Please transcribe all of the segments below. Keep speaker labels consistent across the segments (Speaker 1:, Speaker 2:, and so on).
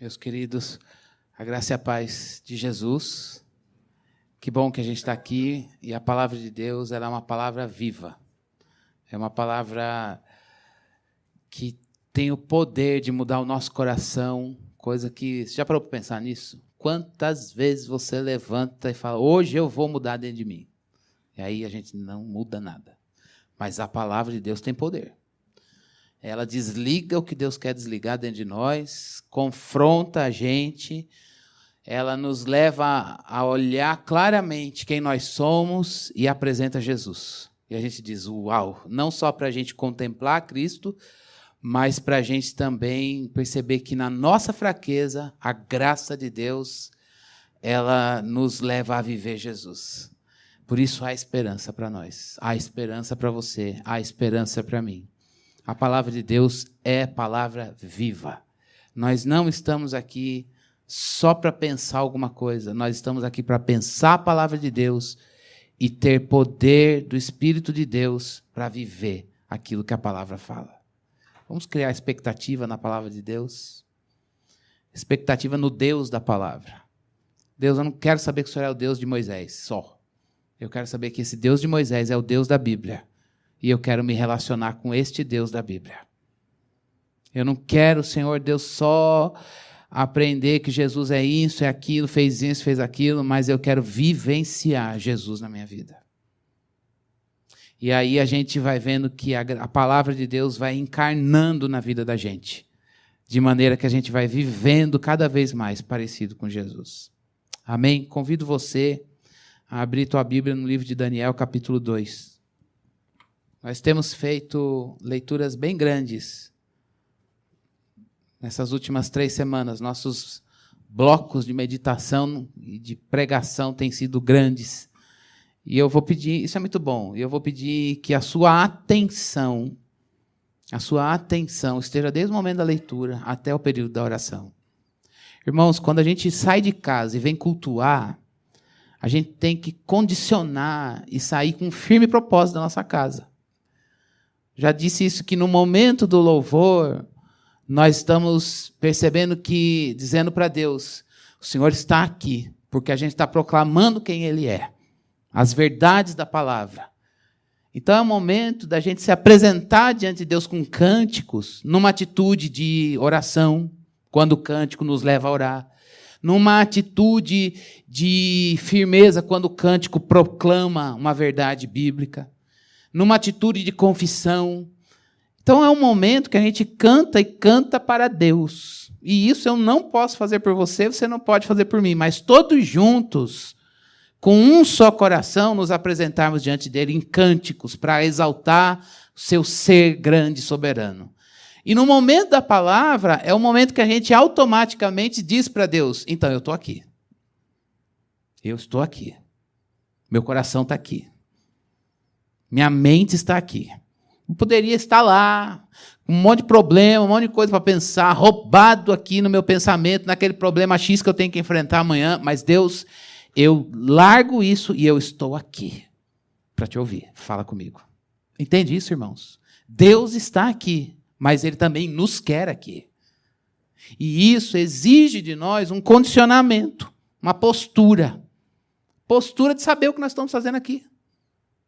Speaker 1: Meus queridos, a graça e a paz de Jesus. Que bom que a gente está aqui e a palavra de Deus ela é uma palavra viva. É uma palavra que tem o poder de mudar o nosso coração, coisa que... Você já parou para pensar nisso? Quantas vezes você levanta e fala, hoje eu vou mudar dentro de mim? E aí a gente não muda nada. Mas a palavra de Deus tem poder. Ela desliga o que Deus quer desligar dentro de nós, confronta a gente, ela nos leva a olhar claramente quem nós somos e apresenta Jesus. E a gente diz, uau, não só para a gente contemplar Cristo, mas para a gente também perceber que na nossa fraqueza, a graça de Deus, ela nos leva a viver Jesus. Por isso há esperança para nós, há esperança para você, há esperança para mim. A palavra de Deus é palavra viva. Nós não estamos aqui só para pensar alguma coisa. Nós estamos aqui para pensar a palavra de Deus e ter poder do Espírito de Deus para viver aquilo que a palavra fala. Vamos criar expectativa na palavra de Deus? Expectativa no Deus da palavra. Deus, eu não quero saber que o Senhor é o Deus de Moisés, só. Eu quero saber que esse Deus de Moisés é o Deus da Bíblia. E eu quero me relacionar com este Deus da Bíblia. Eu não quero, Senhor Deus, só aprender que Jesus é isso, é aquilo, fez isso, fez aquilo, mas eu quero vivenciar Jesus na minha vida. E aí a gente vai vendo que a palavra de Deus vai encarnando na vida da gente, de maneira que a gente vai vivendo cada vez mais parecido com Jesus. Amém? Convido você a abrir tua Bíblia no livro de Daniel, capítulo 2. Nós temos feito leituras bem grandes nessas últimas 3 semanas. Nossos blocos de meditação e de pregação têm sido grandes. E eu vou pedir, isso é muito bom, eu vou pedir que a sua atenção esteja desde o momento da leitura até o período da oração. Irmãos, quando a gente sai de casa e vem cultuar, a gente tem que condicionar e sair com um firme propósito da nossa casa. Já disse isso, que no momento do louvor, nós estamos percebendo que, dizendo para Deus, o Senhor está aqui, porque a gente está proclamando quem Ele é, as verdades da palavra. Então é o momento da gente se apresentar diante de Deus com cânticos, numa atitude de oração, quando o cântico nos leva a orar, numa atitude de firmeza, quando o cântico proclama uma verdade bíblica, numa atitude de confissão. Então é um momento que a gente canta e canta para Deus. E isso eu não posso fazer por você, você não pode fazer por mim, mas todos juntos, com um só coração, nos apresentarmos diante dele em cânticos para exaltar o seu ser grande e soberano. E no momento da palavra, é o momento que a gente automaticamente diz para Deus, então eu estou aqui. Eu estou aqui. Meu coração está aqui. Minha mente está aqui. Eu poderia estar lá, com um monte de problema, um monte de coisa para pensar, roubado aqui no meu pensamento, naquele problema X que eu tenho que enfrentar amanhã, mas Deus, eu largo isso e eu estou aqui para te ouvir. Fala comigo. Entende isso, irmãos? Deus está aqui, mas Ele também nos quer aqui. E isso exige de nós um condicionamento, uma postura. Postura de saber o que nós estamos fazendo aqui.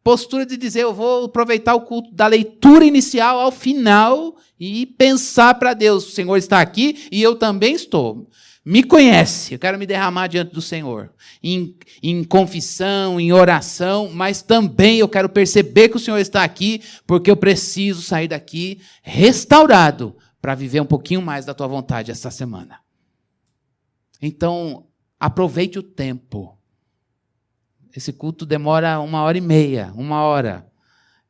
Speaker 1: Postura de dizer, eu vou aproveitar o culto da leitura inicial ao final e pensar para Deus, o Senhor está aqui e eu também estou. Me conhece, eu quero me derramar diante do Senhor, em confissão, em oração, mas também eu quero perceber que o Senhor está aqui, porque eu preciso sair daqui restaurado para viver um pouquinho mais da tua vontade esta semana. Então, aproveite o tempo. Esse culto demora 1h30, 1 hora.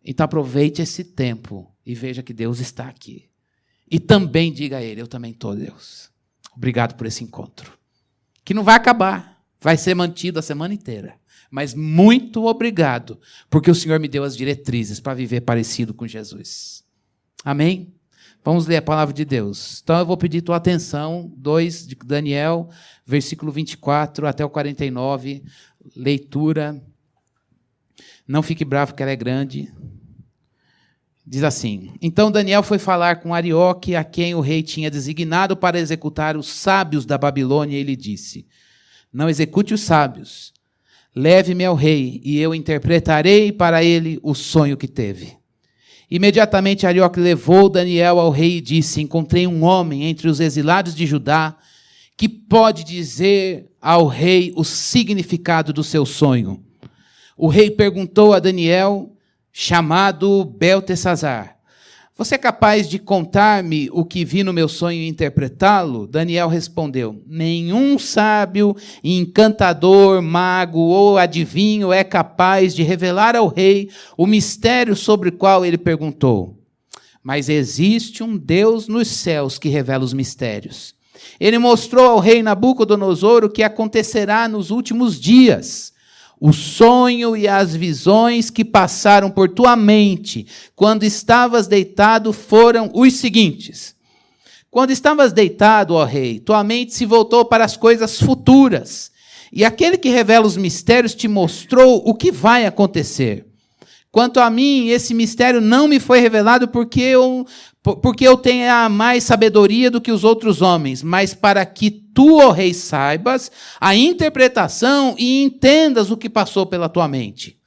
Speaker 1: Então aproveite esse tempo e veja que Deus está aqui. E também diga a Ele, eu também estou, Deus. Obrigado por esse encontro. Que não vai acabar, vai ser mantido a semana inteira. Mas muito obrigado, porque o Senhor me deu as diretrizes para viver parecido com Jesus. Amém? Vamos ler a palavra de Deus. Então eu vou pedir tua atenção, 2 de Daniel, versículo 24 até o 49, leitura. Não fique bravo que ela é grande. Diz assim: então Daniel foi falar com Arioque, a quem o rei tinha designado para executar os sábios da Babilônia, e lhe disse: não execute os sábios, leve-me ao rei, e eu interpretarei para ele o sonho que teve. Imediatamente Arioque levou Daniel ao rei e disse: encontrei um homem entre os exilados de Judá que pode dizer ao rei o significado do seu sonho. O rei perguntou a Daniel, chamado Beltesazar: você é capaz de contar-me o que vi no meu sonho e interpretá-lo? Daniel respondeu: nenhum sábio, encantador, mago ou adivinho é capaz de revelar ao rei o mistério sobre o qual ele perguntou. Mas existe um Deus nos céus que revela os mistérios. Ele mostrou ao rei Nabucodonosor o que acontecerá nos últimos dias. O sonho e as visões que passaram por tua mente quando estavas deitado foram os seguintes. Quando estavas deitado, ó rei, tua mente se voltou para as coisas futuras, e aquele que revela os mistérios te mostrou o que vai acontecer. Quanto a mim, esse mistério não me foi revelado porque eu tenha mais sabedoria do que os outros homens, mas para que tu, ó rei, saibas a interpretação e entendas o que passou pela tua mente.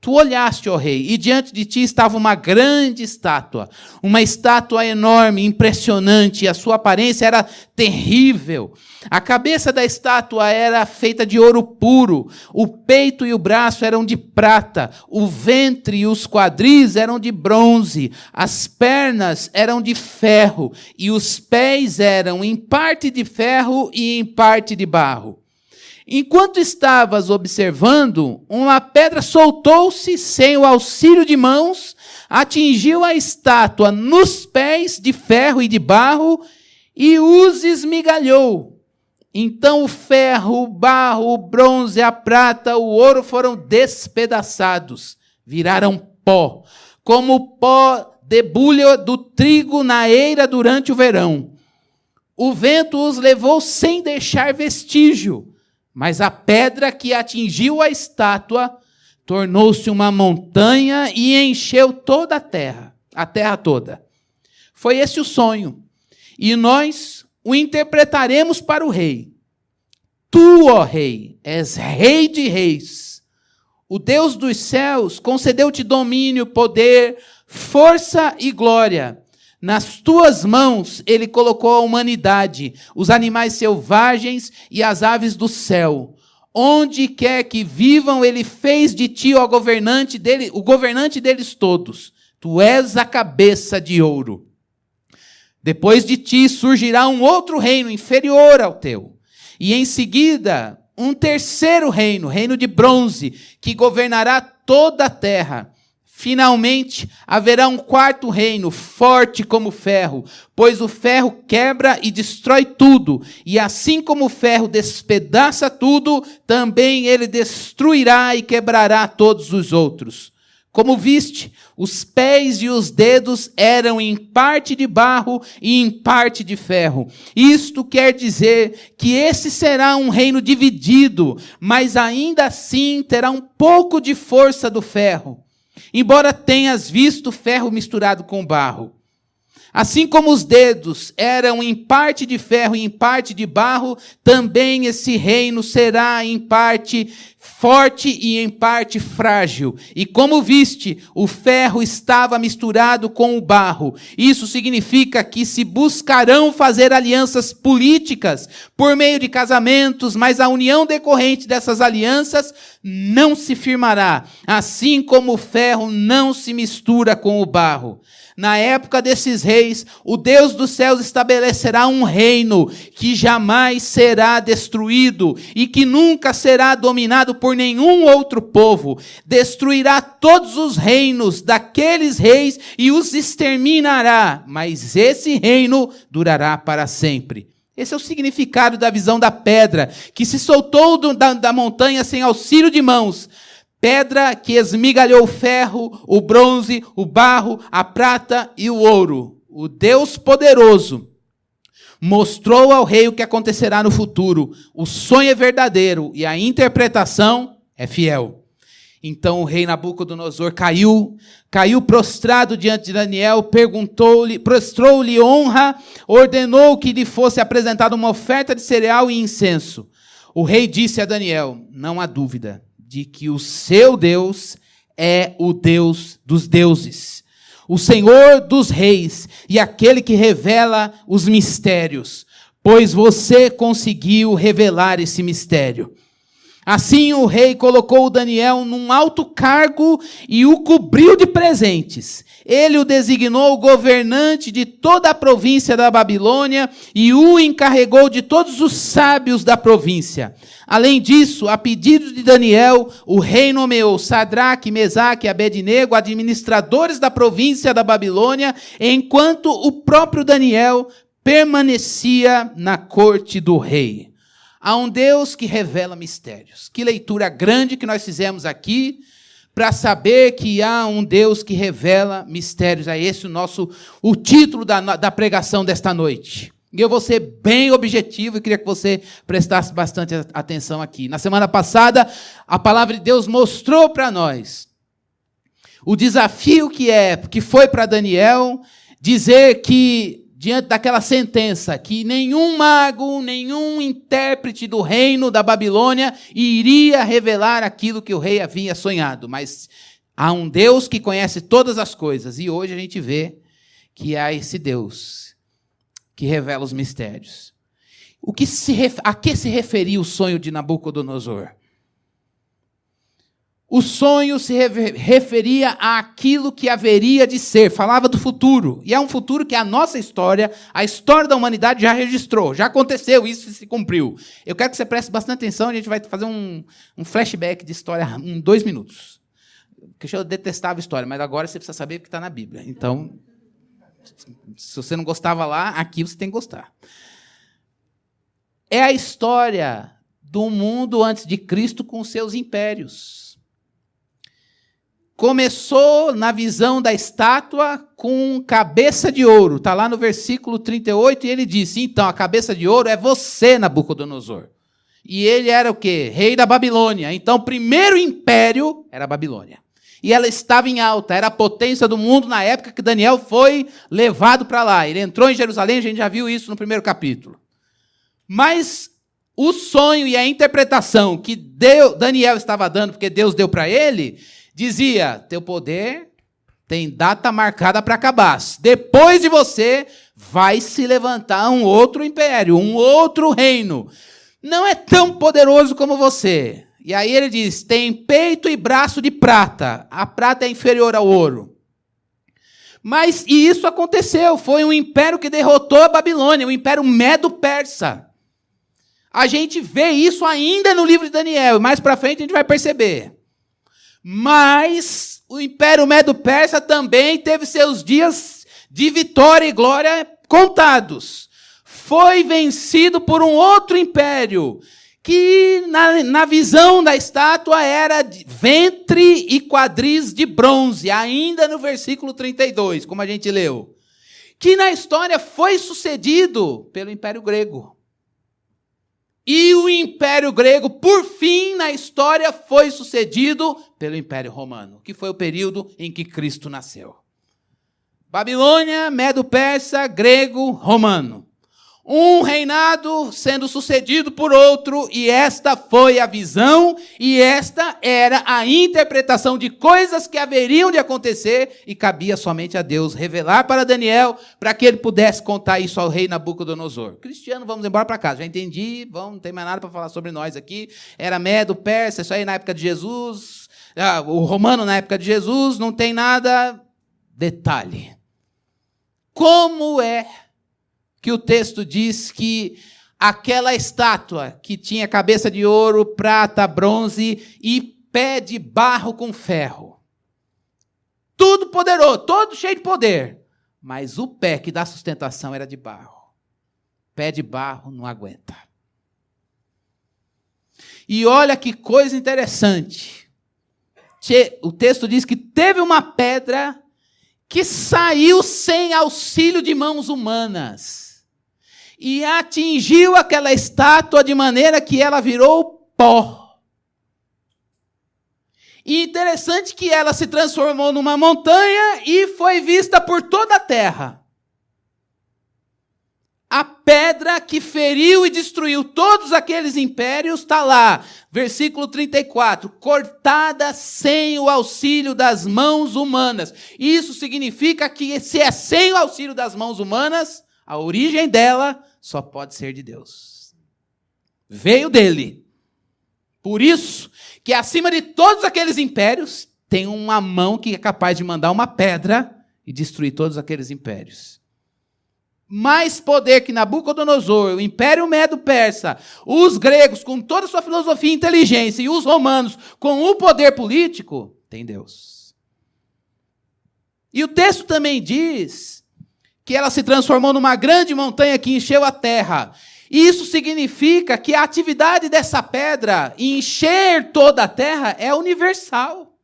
Speaker 1: Tu olhaste, ó rei, e diante de ti estava uma grande estátua, uma estátua enorme, impressionante, e a sua aparência era terrível. A cabeça da estátua era feita de ouro puro, o peito e o braço eram de prata, o ventre e os quadris eram de bronze, as pernas eram de ferro, e os pés eram em parte de ferro e em parte de barro. Enquanto estavas observando, uma pedra soltou-se sem o auxílio de mãos, atingiu a estátua nos pés de ferro e de barro e os esmigalhou. Então o ferro, o barro, o bronze, a prata, o ouro foram despedaçados, viraram pó, como o pó debulha do trigo na eira durante o verão. O vento os levou sem deixar vestígio. Mas a pedra que atingiu a estátua tornou-se uma montanha e encheu toda a terra toda. Foi esse o sonho, e nós o interpretaremos para o rei. Tu, ó rei, és rei de reis. O Deus dos céus concedeu-te domínio, poder, força e glória. Nas tuas mãos ele colocou a humanidade, os animais selvagens e as aves do céu. Onde quer que vivam, ele fez de ti o governante deles todos. Tu és a cabeça de ouro. Depois de ti surgirá um outro reino inferior ao teu. E em seguida, um terceiro reino, reino de bronze, que governará toda a terra. Finalmente, haverá um quarto reino, forte como ferro, pois o ferro quebra e destrói tudo, e assim como o ferro despedaça tudo, também ele destruirá e quebrará todos os outros. Como viste, os pés e os dedos eram em parte de barro e em parte de ferro. Isto quer dizer que esse será um reino dividido, mas ainda assim terá um pouco de força do ferro. Embora tenhas visto ferro misturado com barro. Assim como os dedos eram em parte de ferro e em parte de barro, também esse reino será em parte forte e em parte frágil. E como viste, o ferro estava misturado com o barro. Isso significa que se buscarão fazer alianças políticas por meio de casamentos, mas a união decorrente dessas alianças não se firmará, assim como o ferro não se mistura com o barro. Na época desses reis, o Deus dos céus estabelecerá um reino que jamais será destruído e que nunca será dominado por nenhum outro povo. Destruirá todos os reinos daqueles reis e os exterminará, mas esse reino durará para sempre. Esse é o significado da visão da pedra, que se soltou da montanha sem auxílio de mãos. Pedra que esmigalhou o ferro, o bronze, o barro, a prata e o ouro. O Deus poderoso mostrou ao rei o que acontecerá no futuro. O sonho é verdadeiro e a interpretação é fiel. Então o rei Nabucodonosor caiu prostrado diante de Daniel, prostrou-lhe honra, ordenou que lhe fosse apresentada uma oferta de cereal e incenso. O rei disse a Daniel: não há dúvida de que o seu Deus é o Deus dos deuses, o Senhor dos reis e aquele que revela os mistérios, pois você conseguiu revelar esse mistério. Assim o rei colocou Daniel num alto cargo e o cobriu de presentes. Ele o designou governante de toda a província da Babilônia e o encarregou de todos os sábios da província. Além disso, a pedido de Daniel, o rei nomeou Sadraque, Mesaque e Abednego administradores da província da Babilônia, enquanto o próprio Daniel permanecia na corte do rei. Há um Deus que revela mistérios. Que leitura grande que nós fizemos aqui para saber que há um Deus que revela mistérios. É esse o título da pregação desta noite. E eu vou ser bem objetivo e queria que você prestasse bastante atenção aqui. Na semana passada, a palavra de Deus mostrou para nós o desafio que foi para Daniel dizer que, diante daquela sentença, que nenhum mago, nenhum intérprete do reino da Babilônia iria revelar aquilo que o rei havia sonhado. Mas há um Deus que conhece todas as coisas. E hoje a gente vê que há esse Deus que revela os mistérios. A que se referia o sonho de Nabucodonosor? O sonho se referia àquilo que haveria de ser, falava do futuro. E é um futuro que a nossa história, a história da humanidade já registrou, já aconteceu, isso se cumpriu. Eu quero que você preste bastante atenção, a gente vai fazer um flashback de história em 2 minutos. Porque eu detestava história, mas agora você precisa saber o que está na Bíblia. Então, se você não gostava lá, aqui você tem que gostar. É a história do mundo antes de Cristo com seus impérios. Começou na visão da estátua com cabeça de ouro. Está lá no versículo 38, e ele disse: então, a cabeça de ouro é você, Nabucodonosor. E ele era o quê? Rei da Babilônia. Então, o primeiro império era a Babilônia. E ela estava em alta, era a potência do mundo na época que Daniel foi levado para lá. Ele entrou em Jerusalém, a gente já viu isso no primeiro capítulo. Mas o sonho e a interpretação que Daniel estava dando, porque Deus deu para ele, dizia: teu poder tem data marcada para acabar. Depois de você, vai se levantar um outro império, um outro reino. Não é tão poderoso como você. E aí ele diz: tem peito e braço de prata. A prata é inferior ao ouro. E isso aconteceu. Foi um império que derrotou a Babilônia, o império Medo-Persa. A gente vê isso ainda no livro de Daniel. E mais para frente a gente vai perceber. Mas o Império Medo-Persa também teve seus dias de vitória e glória contados. Foi vencido por um outro império, que na visão da estátua era de ventre e quadris de bronze, ainda no versículo 32, como a gente leu. Que na história foi sucedido pelo Império Grego. E o Império Grego, por fim, na história, foi sucedido pelo Império Romano, que foi o período em que Cristo nasceu. Babilônia, Medo-Persa, Grego, Romano. Um reinado sendo sucedido por outro, e esta foi a visão, e esta era a interpretação de coisas que haveriam de acontecer, e cabia somente a Deus revelar para Daniel, para que ele pudesse contar isso ao rei Nabucodonosor. Cristiano, vamos embora para casa, já entendi, não tem mais nada para falar sobre nós aqui. Era Medo, Persa, isso aí na época de Jesus, o romano na época de Jesus, não tem nada. Detalhe. Como é que o texto diz que aquela estátua que tinha cabeça de ouro, prata, bronze e pé de barro com ferro, tudo poderoso, todo cheio de poder, mas o pé que dá sustentação era de barro. Pé de barro não aguenta. E olha que coisa interessante. O texto diz que teve uma pedra que saiu sem auxílio de mãos humanas e atingiu aquela estátua de maneira que ela virou pó. E interessante que ela se transformou numa montanha e foi vista por toda a terra. A pedra que feriu e destruiu todos aqueles impérios está lá, versículo 34, cortada sem o auxílio das mãos humanas. Isso significa que se é sem o auxílio das mãos humanas, a origem dela só pode ser de Deus. Veio dele. Por isso que acima de todos aqueles impérios, tem uma mão que é capaz de mandar uma pedra e destruir todos aqueles impérios. Mais poder que Nabucodonosor, o Império Medo-Persa, os gregos com toda a sua filosofia e inteligência e os romanos com o poder político, tem Deus. E o texto também diz que ela se transformou numa grande montanha que encheu a terra. E isso significa que a atividade dessa pedra em encher toda a terra é universal.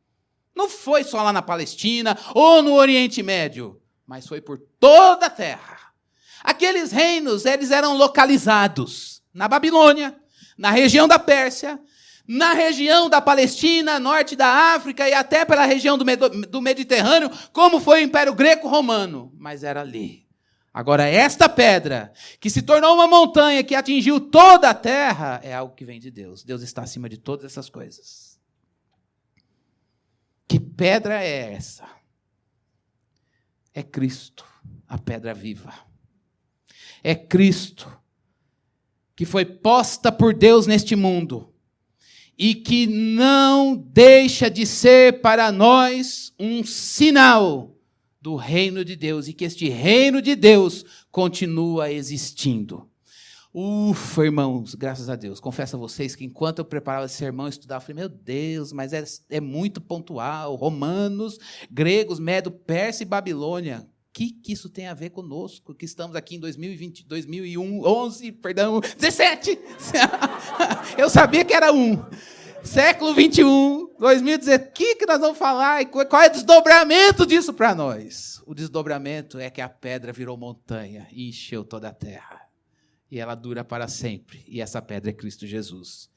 Speaker 1: Não foi só lá na Palestina ou no Oriente Médio, mas foi por toda a terra. Aqueles reinos, eles eram localizados na Babilônia, na região da Pérsia, na região da Palestina, norte da África e até pela região do Mediterrâneo, como foi o Império Greco-Romano. Mas era ali. Agora, esta pedra, que se tornou uma montanha, que atingiu toda a terra, é algo que vem de Deus. Deus está acima de todas essas coisas. Que pedra é essa? É Cristo, a pedra viva. É Cristo, que foi posta por Deus neste mundo, e que não deixa de ser para nós um sinal do reino de Deus, e que este reino de Deus continua existindo. Ufa, irmãos, graças a Deus. Confesso a vocês que enquanto eu preparava esse sermão, eu estudava, eu falei, meu Deus, mas é muito pontual. Romanos, gregos, Medo, Pérsia e Babilônia. O que isso tem a ver conosco, que estamos aqui em 2020, 17. Eu sabia que era um. Século 21, 2017, o que nós vamos falar? Qual é o desdobramento disso para nós? O desdobramento é que a pedra virou montanha e encheu toda a terra. E ela dura para sempre. E essa pedra é Cristo Jesus.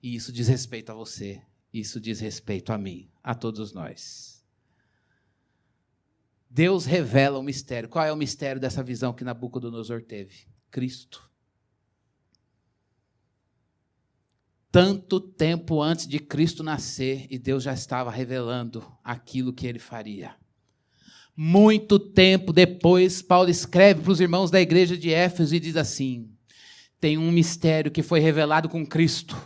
Speaker 1: E isso diz respeito a você. Isso diz respeito a mim, a todos nós. Deus revela um mistério. Qual é o mistério dessa visão que Nabucodonosor teve? Cristo. Tanto tempo antes de Cristo nascer, e Deus já estava revelando aquilo que ele faria. Muito tempo depois, Paulo escreve para os irmãos da igreja de Éfeso e diz assim, tem um mistério que foi revelado com Cristo.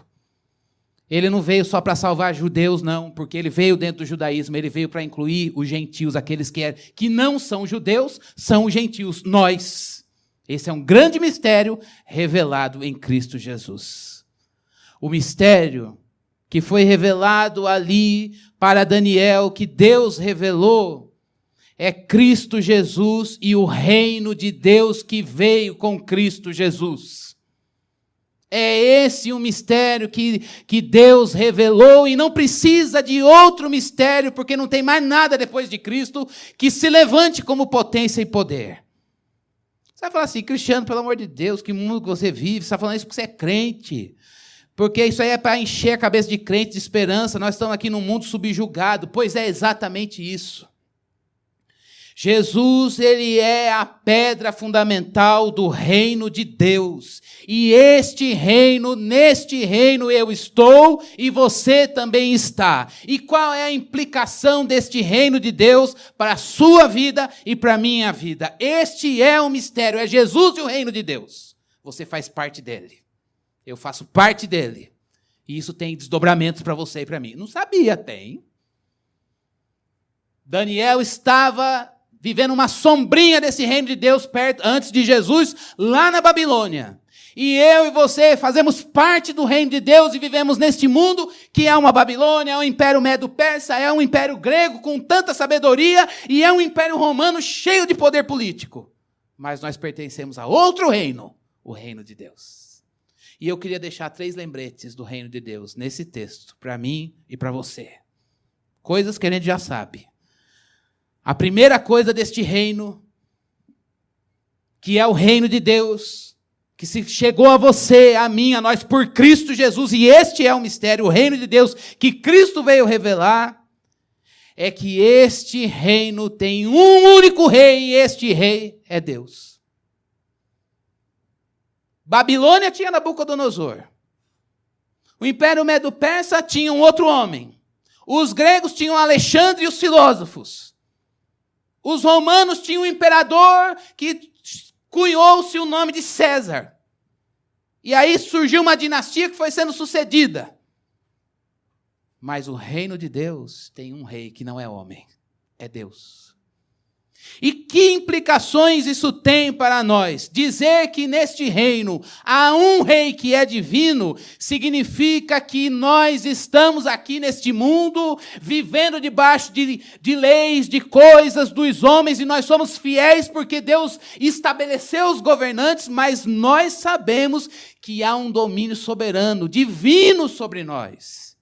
Speaker 1: Ele não veio só para salvar judeus, não, porque ele veio dentro do judaísmo, ele veio para incluir os gentios, aqueles que não são judeus, são os gentios, nós. Esse é um grande mistério revelado em Cristo Jesus. O mistério que foi revelado ali para Daniel, que Deus revelou, é Cristo Jesus e o reino de Deus que veio com Cristo Jesus. É esse um mistério que Deus revelou e não precisa de outro mistério, porque não tem mais nada depois de Cristo que se levante como potência e poder. Você vai falar assim, Cristiano, pelo amor de Deus, que mundo que você vive? Você está falando isso porque você é crente. Porque isso aí é para encher a cabeça de crente de esperança. Nós estamos aqui num mundo subjugado. Pois é exatamente isso. Jesus, ele é a pedra fundamental do reino de Deus. E neste reino eu estou e você também está. E qual é a implicação deste reino de Deus para a sua vida e para a minha vida? Este é o mistério, é Jesus e o reino de Deus. Você faz parte dele. Eu faço parte dele. E isso tem desdobramentos para você e para mim. Não sabia, tem. Daniel estava vivendo uma sombrinha desse reino de Deus perto, antes de Jesus, lá na Babilônia. E eu e você fazemos parte do reino de Deus e vivemos neste mundo que é uma Babilônia, é um império medo-persa, é um império grego com tanta sabedoria e é um império romano cheio de poder político. Mas nós pertencemos a outro reino, o reino de Deus. E eu queria deixar 3 lembretes do reino de Deus nesse texto, para mim e para você. Coisas que a gente já sabe. A primeira coisa deste reino, que é o reino de Deus, que se chegou a você, a mim, a nós, por Cristo Jesus, e este é o mistério, o reino de Deus, que Cristo veio revelar, é que este reino tem um único rei, e este rei é Deus. Babilônia tinha Nabucodonosor. O Império Medo-Persa tinha um outro homem. Os gregos tinham Alexandre e os filósofos. Os romanos tinham um imperador que cunhou-se o nome de César. E aí surgiu uma dinastia que foi sendo sucedida. Mas o reino de Deus tem um rei que não é homem, é Deus. E que implicações isso tem para nós? Dizer que neste reino há um rei que é divino, significa que nós estamos aqui neste mundo, vivendo debaixo de leis, de coisas dos homens, e nós somos fiéis porque Deus estabeleceu os governantes, mas nós sabemos que há um domínio soberano, divino sobre nós.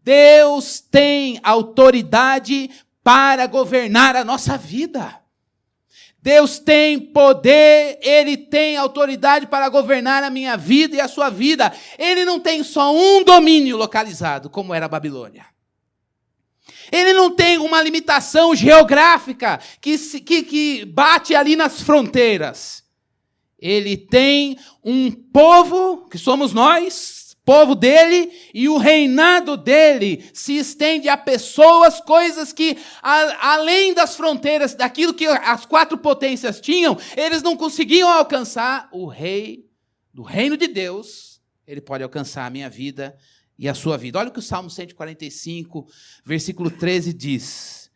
Speaker 1: Deus tem autoridade para governar a nossa vida. Deus tem poder, Ele tem autoridade para governar a minha vida e a sua vida. Ele não tem só um domínio localizado, como era a Babilônia. Ele não tem uma limitação geográfica que bate ali nas fronteiras. Ele tem um povo, que somos nós, povo dele, e o reinado dele se estende a pessoas, coisas que, além das fronteiras, daquilo que as quatro potências tinham, eles não conseguiam alcançar. O rei do reino de Deus, ele pode alcançar a minha vida e a sua vida. Olha o que o Salmo 145, versículo 13 diz.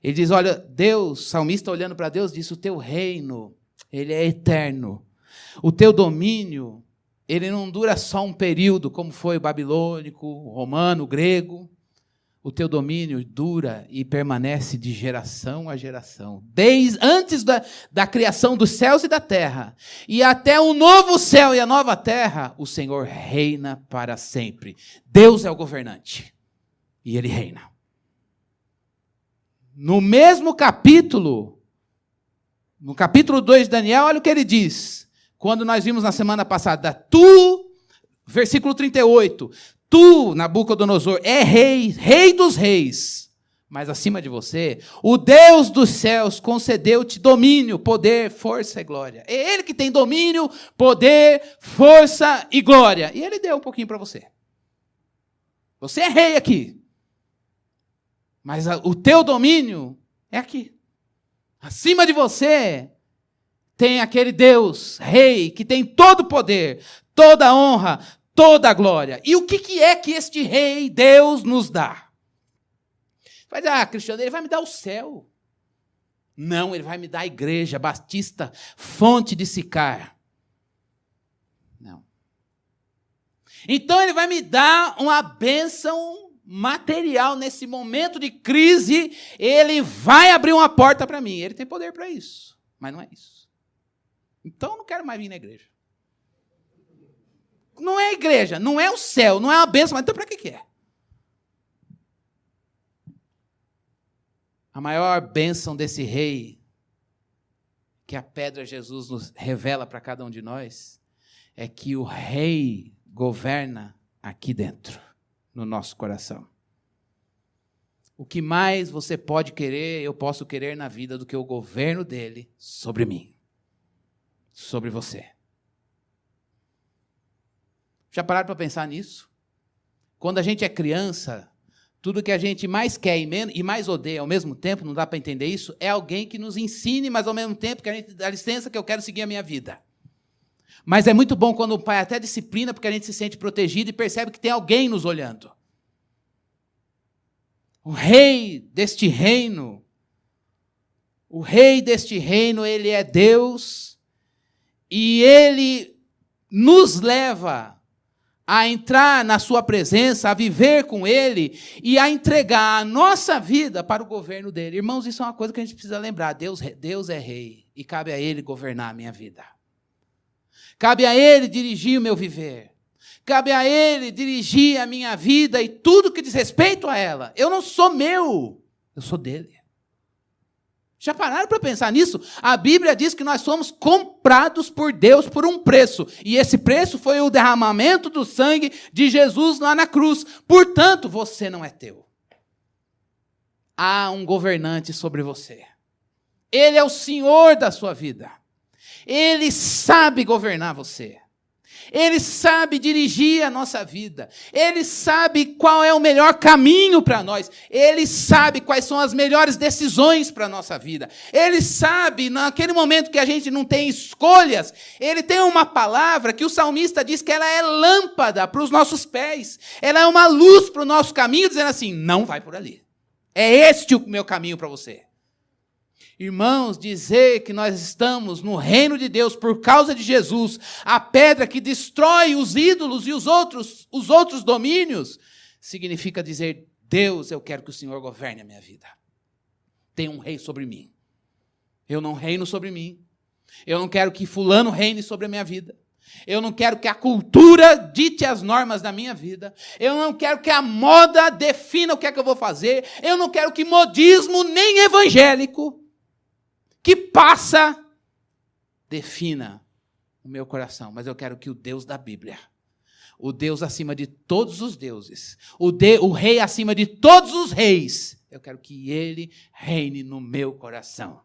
Speaker 1: Ele diz, olha, Deus, o salmista olhando para Deus, diz, o teu reino, ele é eterno. O teu domínio, ele não dura só um período, como foi o babilônico, o romano, o grego. O teu domínio dura e permanece de geração a geração. Desde antes da criação dos céus e da terra. E até o novo céu e a nova terra, o Senhor reina para sempre. Deus é o governante. E Ele reina. No mesmo capítulo, no capítulo 2 de Daniel, olha o que ele diz. Quando nós vimos na semana passada, versículo 38, tu, Nabucodonosor, é rei, rei dos reis, mas acima de você, o Deus dos céus concedeu-te domínio, poder, força e glória. É Ele que tem domínio, poder, força e glória. E Ele deu um pouquinho para você. Você é rei aqui, mas o teu domínio é aqui. Acima de você tem aquele Deus, rei, que tem todo o poder, toda a honra, toda a glória. E o que é que este rei, Deus, nos dá? Vai dizer, Cristiano, ele vai me dar o céu. Não, ele vai me dar a igreja batista, fonte de Sicar. Não. Então ele vai me dar uma bênção material nesse momento de crise. Ele vai abrir uma porta para mim. Ele tem poder para isso, mas não é isso. Então eu não quero mais vir na igreja. Não é a igreja, não é o céu, não é a bênção, mas então para que é? A maior bênção desse rei, que a pedra Jesus nos revela para cada um de nós, é que o rei governa aqui dentro, no nosso coração. O que mais você pode querer, eu posso querer na vida do que o governo dele sobre mim. Sobre você. Já pararam para pensar nisso? Quando a gente é criança, tudo que a gente mais quer e mais odeia ao mesmo tempo, não dá para entender isso, é alguém que nos ensine, mas ao mesmo tempo que a gente dá licença que eu quero seguir a minha vida. Mas é muito bom quando o pai até disciplina, porque a gente se sente protegido e percebe que tem alguém nos olhando. O rei deste reino, ele é Deus. E Ele nos leva a entrar na sua presença, a viver com Ele e a entregar a nossa vida para o governo dEle. Irmãos, isso é uma coisa que a gente precisa lembrar. Deus é rei e cabe a Ele governar a minha vida. Cabe a Ele dirigir o meu viver. Cabe a Ele dirigir a minha vida e tudo que diz respeito a ela. Eu não sou meu, eu sou dEle. Já pararam para pensar nisso? A Bíblia diz que nós somos comprados por Deus por um preço. E esse preço foi o derramamento do sangue de Jesus lá na cruz. Portanto, você não é teu. Há um governante sobre você. Ele é o Senhor da sua vida. Ele sabe governar você. Ele sabe dirigir a nossa vida. Ele sabe qual é o melhor caminho para nós. Ele sabe quais são as melhores decisões para a nossa vida. Ele sabe, naquele momento que a gente não tem escolhas, ele tem uma palavra que o salmista diz que ela é lâmpada para os nossos pés. Ela é uma luz para o nosso caminho, dizendo assim, não vai por ali. É este o meu caminho para você. Irmãos, dizer que nós estamos no reino de Deus por causa de Jesus, a pedra que destrói os ídolos e os outros domínios, significa dizer, Deus, eu quero que o Senhor governe a minha vida. Tem um rei sobre mim. Eu não reino sobre mim. Eu não quero que fulano reine sobre a minha vida. Eu não quero que a cultura dite as normas da minha vida. Eu não quero que a moda defina o que é que eu vou fazer. Eu não quero que modismo nem evangélico que passa, defina o meu coração. Mas eu quero que o Deus da Bíblia, o Deus acima de todos os deuses, o rei acima de todos os reis, eu quero que ele reine no meu coração.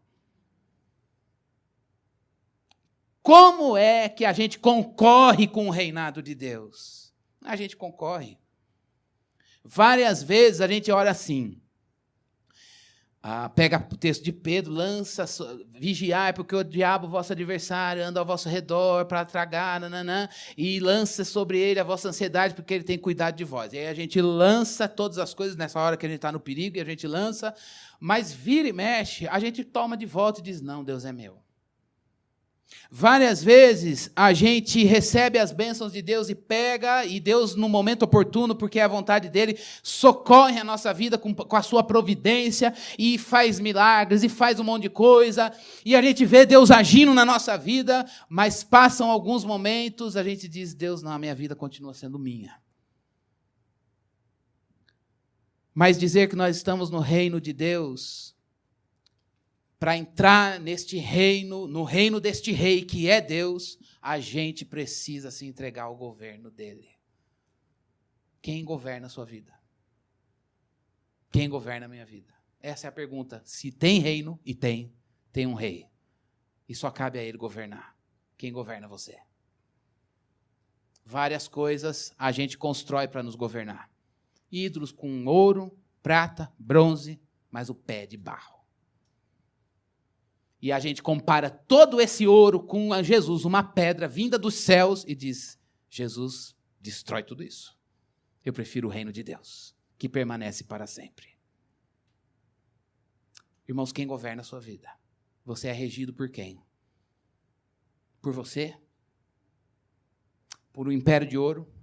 Speaker 1: Como é que a gente concorre com o reinado de Deus? A gente concorre. Várias vezes a gente ora assim, pega o texto de Pedro, lança, vigiai, porque o diabo, vosso adversário, anda ao vosso redor para tragar, e lança sobre ele a vossa ansiedade, porque ele tem cuidado de vós. E aí a gente lança todas as coisas nessa hora que a gente está no perigo, e a gente lança, mas vira e mexe, a gente toma de volta e diz, não, Deus é meu. Várias vezes a gente recebe as bênçãos de Deus e pega, e Deus, no momento oportuno, porque é a vontade dele, socorre a nossa vida com a sua providência, e faz milagres, e faz um monte de coisa, e a gente vê Deus agindo na nossa vida, mas passam alguns momentos, a gente diz, Deus, não, a minha vida continua sendo minha. Mas dizer que nós estamos no reino de Deus, para entrar neste reino, no reino deste rei que é Deus, a gente precisa se entregar ao governo dele. Quem governa a sua vida? Quem governa a minha vida? Essa é a pergunta. Se tem reino, e tem um rei. E só cabe a ele governar. Quem governa você? Várias coisas a gente constrói para nos governar. Ídolos com ouro, prata, bronze, mas o pé de barro. E a gente compara todo esse ouro com Jesus, uma pedra vinda dos céus, e diz, Jesus destrói tudo isso. Eu prefiro o reino de Deus, que permanece para sempre. Irmãos, quem governa a sua vida? Você é regido por quem? Por você? Por um império de ouro?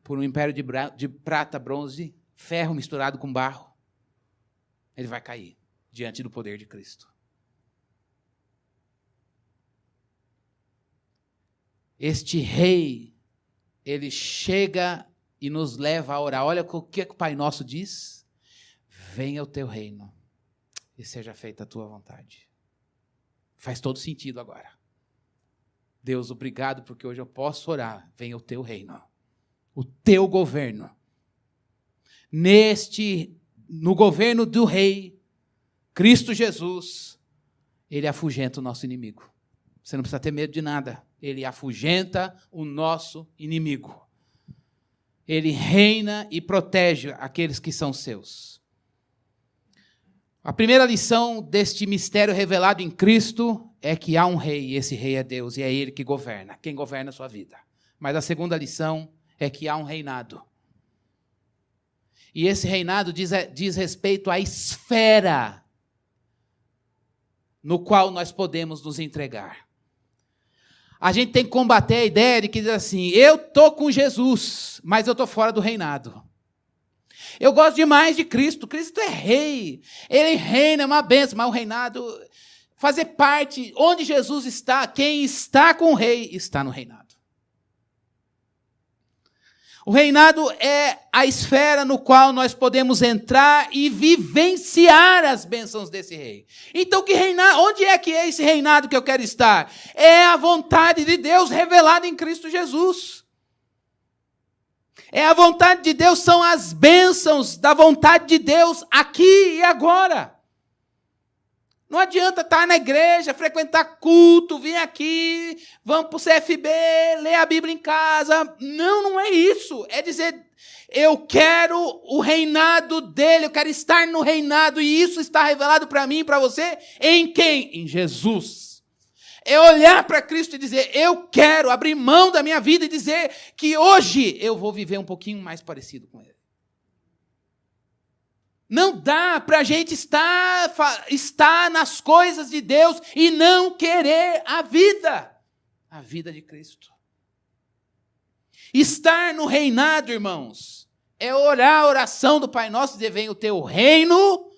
Speaker 1: Por um império de prata, bronze, ferro misturado com barro? Ele vai cair diante do poder de Cristo. Este rei, ele chega e nos leva a orar. Olha o que o Pai Nosso diz. Venha o teu reino e seja feita a tua vontade. Faz todo sentido agora. Deus, obrigado porque hoje eu posso orar. Venha o teu reino, o teu governo. No governo do rei, Cristo Jesus, ele afugenta o nosso inimigo. Você não precisa ter medo de nada. Ele afugenta o nosso inimigo. Ele reina e protege aqueles que são seus. A primeira lição deste mistério revelado em Cristo é que há um rei, e esse rei é Deus, e é ele que governa. Quem governa a sua vida. Mas a segunda lição é que há um reinado. E esse reinado diz respeito à esfera no qual nós podemos nos entregar. A gente tem que combater a ideia de que diz assim, eu estou com Jesus, mas eu estou fora do reinado. Eu gosto demais de Cristo, Cristo é rei, ele reina, é uma bênção, mas o reinado, fazer parte, onde Jesus está, quem está com o rei, está no reinado. O reinado é a esfera no qual nós podemos entrar e vivenciar as bênçãos desse rei. Então, onde é que é esse reinado que eu quero estar? É a vontade de Deus revelada em Cristo Jesus. É a vontade de Deus, são as bênçãos da vontade de Deus aqui e agora. Não adianta estar na igreja, frequentar culto, vir aqui, vamos para o CFB, ler a Bíblia em casa. Não é isso. É dizer, eu quero o reinado dele, eu quero estar no reinado, e isso está revelado para mim e para você em quem? Em Jesus. É olhar para Cristo e dizer, eu quero abrir mão da minha vida e dizer que hoje eu vou viver um pouquinho mais parecido com ele. Não dá para a gente estar nas coisas de Deus e não querer a vida de Cristo. Estar no reinado, irmãos, é orar a oração do Pai Nosso e dizer, venha o teu reino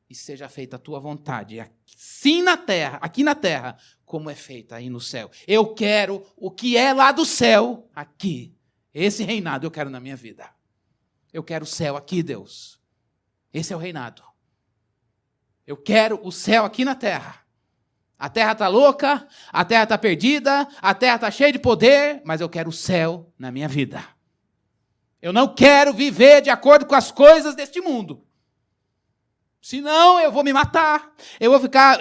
Speaker 1: e seja feita a tua vontade, assim na terra, aqui na terra, como é feita aí no céu. Eu quero o que é lá do céu, aqui. Esse reinado eu quero na minha vida. Eu quero o céu aqui, Deus. Esse é o reinado. Eu quero o céu aqui na terra. A terra está louca, a terra está perdida, a terra está cheia de poder, mas eu quero o céu na minha vida. Eu não quero viver de acordo com as coisas deste mundo. Senão eu vou me matar, eu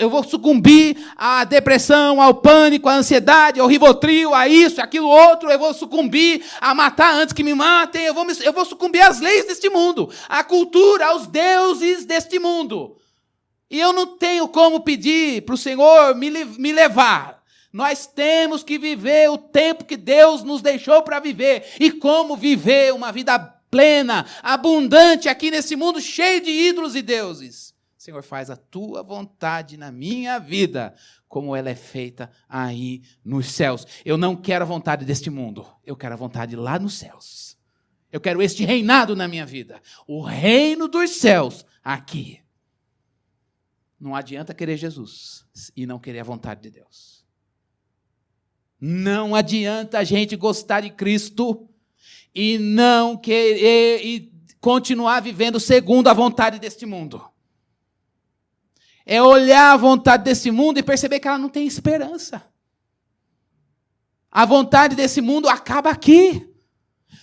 Speaker 1: vou sucumbir à depressão, ao pânico, à ansiedade, ao Rivotril, a isso, aquilo outro, eu vou sucumbir a matar antes que me matem, eu vou sucumbir às leis deste mundo, à cultura, aos deuses deste mundo. E eu não tenho como pedir para o Senhor me levar. Nós temos que viver o tempo que Deus nos deixou para viver. E como viver uma vida plena, abundante aqui nesse mundo cheio de ídolos e deuses. Senhor, faz a tua vontade na minha vida, como ela é feita aí nos céus. Eu não quero a vontade deste mundo, eu quero a vontade lá nos céus. Eu quero este reinado na minha vida, o reino dos céus aqui. Não adianta querer Jesus e não querer a vontade de Deus. Não adianta a gente gostar de Cristo e não querer e continuar vivendo segundo a vontade deste mundo. É olhar a vontade desse mundo e perceber que ela não tem esperança. A vontade desse mundo acaba aqui.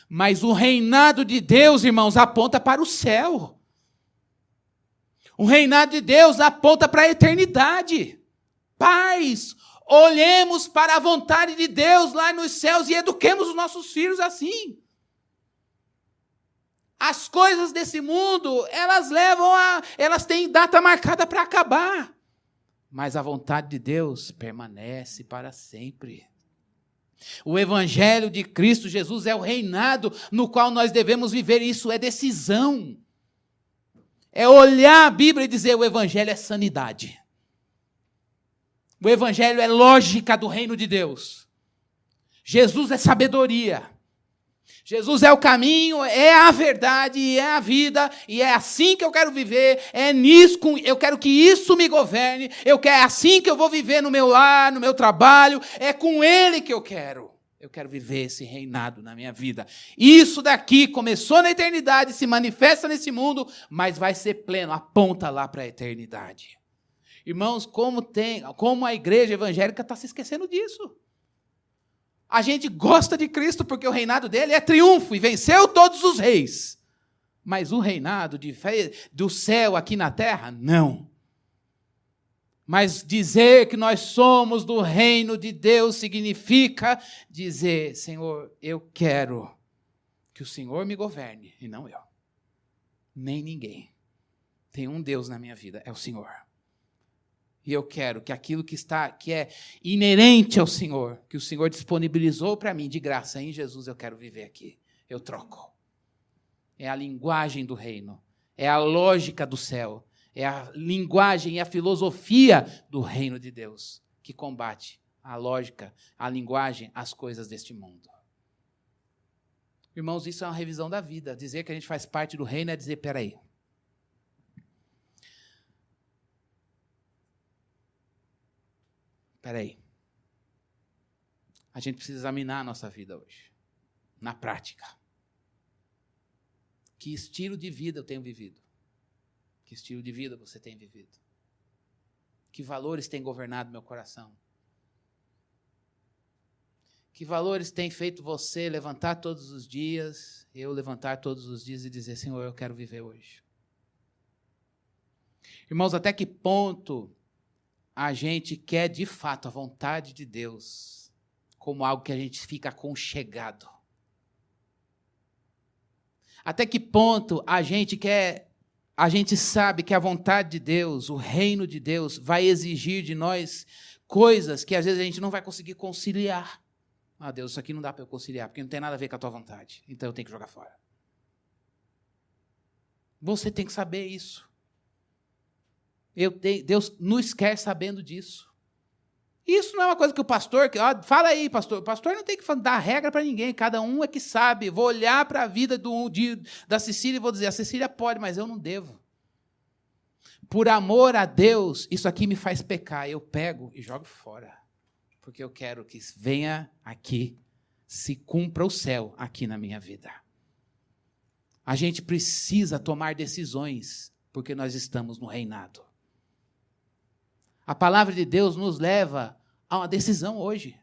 Speaker 1: Mas o reinado de Deus, irmãos, aponta para o céu. O reinado de Deus aponta para a eternidade. Pais, olhemos para a vontade de Deus lá nos céus e eduquemos os nossos filhos assim. As coisas desse mundo, elas têm data marcada para acabar. Mas a vontade de Deus permanece para sempre. O Evangelho de Cristo Jesus é o reinado no qual nós devemos viver. Isso é decisão. É olhar a Bíblia e dizer, o Evangelho é sanidade. O Evangelho é lógica do reino de Deus. Jesus é sabedoria. Jesus é o caminho, é a verdade, é a vida, e é assim que eu quero viver, é nisso, eu quero que isso me governe, é assim que eu vou viver no meu lar, no meu trabalho, é com Ele que eu quero viver esse reinado na minha vida. Isso daqui começou na eternidade, se manifesta nesse mundo, mas vai ser pleno, aponta lá para a eternidade. Irmãos, como a igreja evangélica está se esquecendo disso. A gente gosta de Cristo porque o reinado dele é triunfo e venceu todos os reis. Mas o reinado do céu aqui na terra, não. Mas dizer que nós somos do reino de Deus significa dizer, Senhor, eu quero que o Senhor me governe e não eu. Nem ninguém. Tem um Deus na minha vida, é o Senhor. E eu quero que aquilo que é inerente ao Senhor, que o Senhor disponibilizou para mim de graça em Jesus, eu quero viver aqui. Eu troco. É a linguagem do reino. É a lógica do céu. É a linguagem e a filosofia do reino de Deus que combate a lógica, a linguagem, as coisas deste mundo. Irmãos, isso é uma revisão da vida. Dizer que a gente faz parte do reino é dizer, peraí. A gente precisa examinar a nossa vida hoje, na prática. Que estilo de vida eu tenho vivido? Que estilo de vida você tem vivido? Que valores têm governado meu coração? Que valores têm feito você levantar todos os dias, eu levantar todos os dias e dizer, Senhor, eu quero viver hoje? Irmãos, até que ponto a gente quer de fato a vontade de Deus como algo que a gente fica aconchegado? Até que ponto a gente sabe que a vontade de Deus, o reino de Deus, vai exigir de nós coisas que às vezes a gente não vai conseguir conciliar. Ah, Deus, isso aqui não dá para eu conciliar, porque não tem nada a ver com a tua vontade. Então eu tenho que jogar fora. Você tem que saber isso. Deus nos quer sabendo disso. Isso não é uma coisa que o pastor... fala aí, pastor. O pastor não tem que dar regra para ninguém. Cada um é que sabe. Vou olhar para a vida da Cecília e vou dizer, a Cecília pode, mas eu não devo. Por amor a Deus, isso aqui me faz pecar. Eu pego e jogo fora. Porque eu quero que venha aqui, se cumpra o céu aqui na minha vida. A gente precisa tomar decisões, porque nós estamos no reinado. A palavra de Deus nos leva a uma decisão hoje.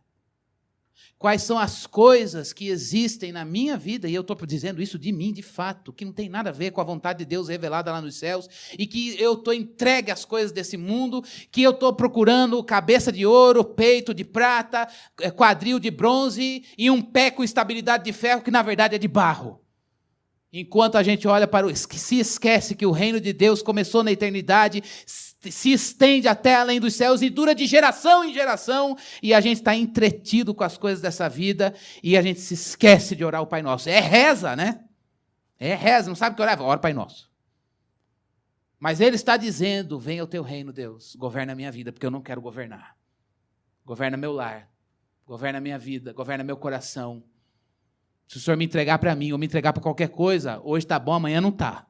Speaker 1: Quais são as coisas que existem na minha vida, e eu estou dizendo isso de mim, de fato, que não tem nada a ver com a vontade de Deus revelada lá nos céus, e que eu estou entregue às coisas desse mundo, que eu estou procurando cabeça de ouro, peito de prata, quadril de bronze, e um pé com estabilidade de ferro, que na verdade é de barro. Enquanto a gente olha para se esquece que o reino de Deus começou na eternidade, se estende até além dos céus e dura de geração em geração, e a gente está entretido com as coisas dessa vida, e a gente se esquece de orar o Pai Nosso. É reza, né? É reza, não sabe o que orar? Ora o Pai Nosso. Mas Ele está dizendo, venha o teu reino, Deus, governa a minha vida, porque eu não quero governar. Governa meu lar, governa a minha vida, governa meu coração. Se o Senhor me entregar para mim, ou me entregar para qualquer coisa, hoje está bom, amanhã não está.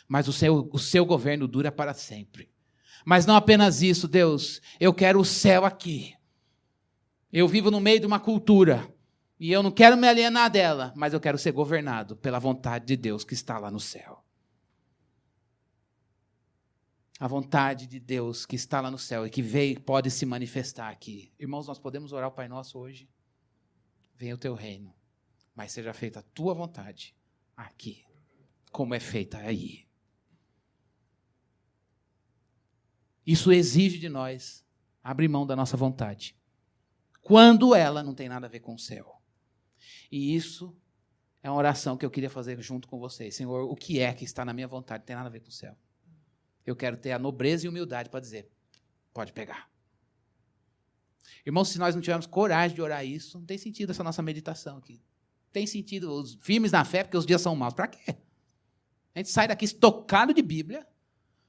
Speaker 1: Mas o seu governo dura para sempre. Mas não apenas isso, Deus, eu quero o céu aqui. Eu vivo no meio de uma cultura, e eu não quero me alienar dela, mas eu quero ser governado pela vontade de Deus que está lá no céu. A vontade de Deus que está lá no céu e que veio, pode se manifestar aqui. Irmãos, nós podemos orar o Pai Nosso hoje? Venha o teu reino, mas seja feita a tua vontade aqui, como é feita aí. Isso exige de nós abrir mão da nossa vontade, quando ela não tem nada a ver com o céu. E isso é uma oração que eu queria fazer junto com vocês. Senhor, o que é que está na minha vontade não tem nada a ver com o céu. Eu quero ter a nobreza e humildade para dizer, pode pegar. Irmãos, se nós não tivermos coragem de orar isso, não tem sentido essa nossa meditação aqui. Tem sentido os firmes na fé, porque os dias são maus. Para quê? A gente sai daqui estocado de Bíblia,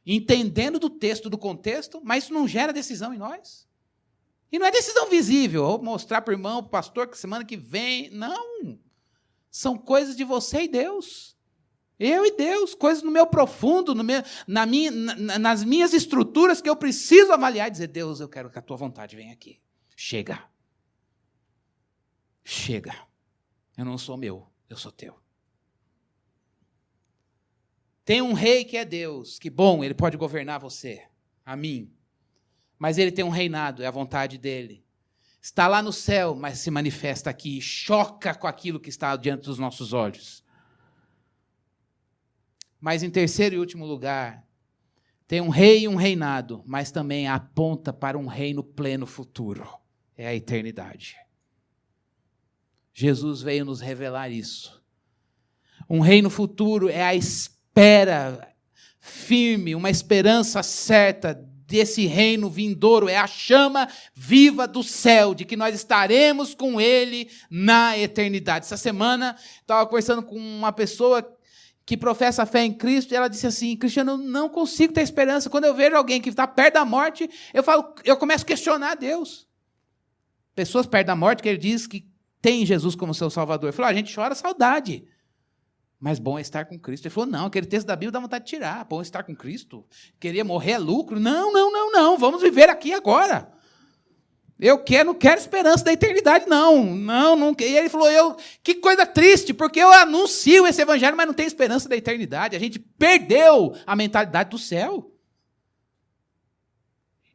Speaker 1: entendendo do texto, do contexto, mas isso não gera decisão em nós. E não é decisão visível, ou mostrar para o irmão, para o pastor, que semana que vem. Não. São coisas de você e Deus. Eu e Deus, coisas no meu profundo, nas minhas estruturas que eu preciso avaliar e dizer, Deus, eu quero que a tua vontade venha aqui. Chega. Chega. Eu não sou meu, eu sou teu. Tem um rei que é Deus, que bom, ele pode governar você, a mim. Mas ele tem um reinado, é a vontade dele. Está lá no céu, mas se manifesta aqui, choca com aquilo que está diante dos nossos olhos. Mas em terceiro e último lugar, tem um rei e um reinado, mas também aponta para um reino pleno futuro. É a eternidade. Jesus veio nos revelar isso. Um reino futuro é a espera firme, uma esperança certa desse reino vindouro, é a chama viva do céu, de que nós estaremos com Ele na eternidade. Essa semana, estava conversando com uma pessoa que professa a fé em Cristo, e ela disse assim, Cristiano, eu não consigo ter esperança. Quando eu vejo alguém que está perto da morte, eu começo a questionar Deus. Pessoas perto da morte, que ele diz que tem Jesus como seu Salvador. Ele falou, a gente chora saudade, mas bom é estar com Cristo. Ele falou, não, aquele texto da Bíblia dá vontade de tirar. Bom é estar com Cristo. Queria morrer é lucro. Não, vamos viver aqui agora. Não quero esperança da eternidade, não. Não. E ele falou, que coisa triste, porque eu anuncio esse evangelho, mas não tenho esperança da eternidade. A gente perdeu a mentalidade do céu.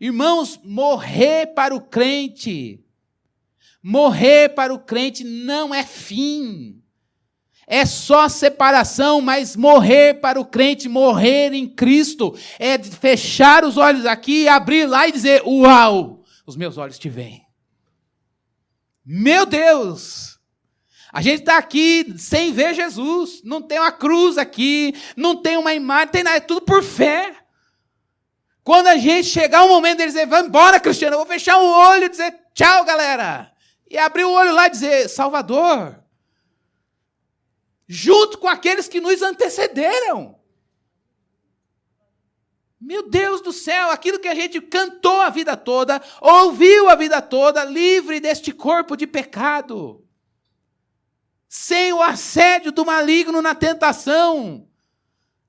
Speaker 1: Irmãos, morrer para o crente não é fim. É só separação, mas morrer para o crente, morrer em Cristo, é fechar os olhos aqui, abrir lá e dizer, uau, os meus olhos te veem. Meu Deus! A gente está aqui sem ver Jesus, não tem uma cruz aqui, não tem uma imagem, não tem nada, é tudo por fé. Quando a gente chegar o momento deles dizer, vamos embora, Cristiano, eu vou fechar o olho e dizer, tchau, galera. E abrir o olho lá e dizer, Salvador. Junto com aqueles que nos antecederam. Meu Deus do céu, aquilo que a gente cantou a vida toda, ouviu a vida toda, livre deste corpo de pecado. Sem o assédio do maligno na tentação.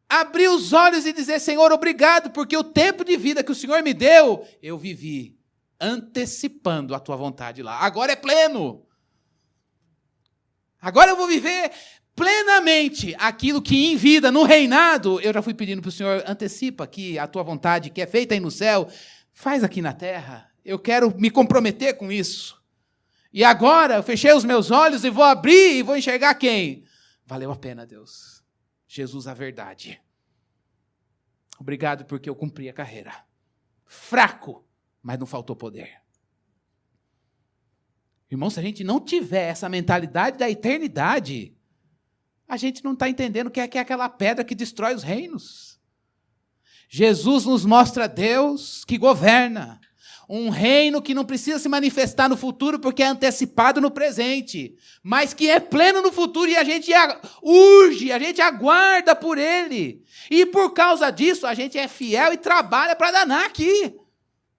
Speaker 1: Abrir os olhos e dizer, Senhor, obrigado, porque o tempo de vida que o Senhor me deu, eu vivi antecipando a tua vontade lá. Agora é pleno. Agora eu vou viver plenamente aquilo que em vida, no reinado, eu já fui pedindo para o Senhor, antecipa aqui a tua vontade, que é feita aí no céu, faz aqui na terra. Eu quero me comprometer com isso. E agora eu fechei os meus olhos e vou abrir e vou enxergar quem? Valeu a pena, Deus. Jesus, a verdade. Obrigado porque eu cumpri a carreira. Fraco, mas não faltou poder. Irmão, se a gente não tiver essa mentalidade da eternidade, a gente não está entendendo o que é aquela pedra que destrói os reinos. Jesus nos mostra Deus que governa. Um reino que não precisa se manifestar no futuro porque é antecipado no presente, mas que é pleno no futuro e a gente urge, a gente aguarda por ele. E por causa disso, a gente é fiel e trabalha para danar aqui.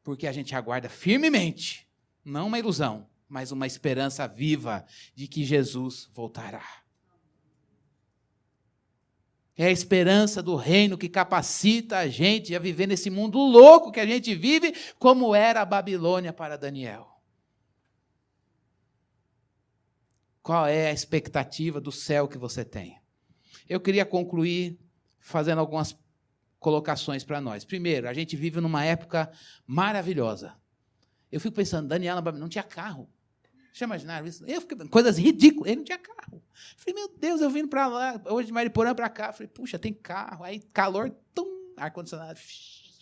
Speaker 1: Porque a gente aguarda firmemente, não uma ilusão, mas uma esperança viva de que Jesus voltará. É a esperança do reino que capacita a gente a viver nesse mundo louco que a gente vive, como era a Babilônia para Daniel. Qual é a expectativa do céu que você tem? Eu queria concluir fazendo algumas colocações para nós. Primeiro, a gente vive numa época maravilhosa. Eu fico pensando, Daniel não tinha carro. Vocês imaginaram isso? Eu fiquei, coisas ridículas. Ele não tinha carro. Falei, meu Deus, eu vindo para lá, hoje de Mariporã para cá. Falei, puxa, tem carro. Aí, calor, ar-condicionado.